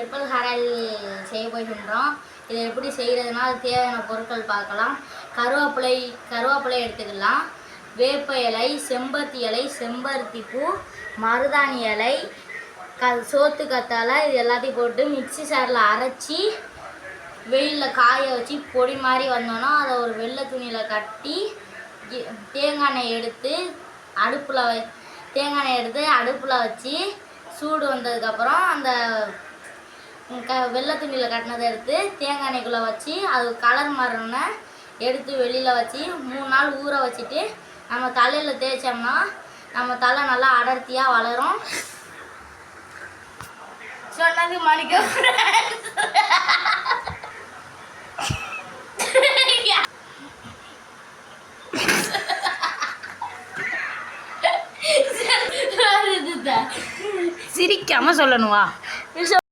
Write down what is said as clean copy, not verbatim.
Herbal hair oil செய்ய போயிட்டுருக்கோம். இதை எப்படி செய்கிறதுனா அது தேவையான பொருட்கள் பார்க்கலாம். கருவேப்பிலை எடுத்துக்கலாம். வேப்ப இலை, செம்பருத்தி இலை, செம்பருத்தி பூ, மருதாணி இலை, சோத்து கத்தாழை, இது எல்லாத்தையும் போட்டு மிக்சி ஜாரில் அரைச்சி வெயிலில் காய வச்சு பொடி மாதிரி வந்தோன்னா அதை ஒரு வெள்ளை துணியில் கட்டி தேங்காய் எண்ணெய் எடுத்து அடுப்பில் வச்சு சூடு வந்ததுக்கப்புறம் அந்த வெள்ளை துணியில் கட்டினதை எடுத்து தேங்காய் எண்ணெய்க்குள்ளே வச்சு அது கலர் மாறினோன்னே எடுத்து வெளியில் வச்சு 3 நாள் ஊற வச்சுட்டு நம்ம தலையில் தேய்ச்சோம்னா நம்ம தலை நல்லா அடர்த்தியாக வளரும். சொன்னது மணிக்கு சிரிக்காம சொல்லணுமா?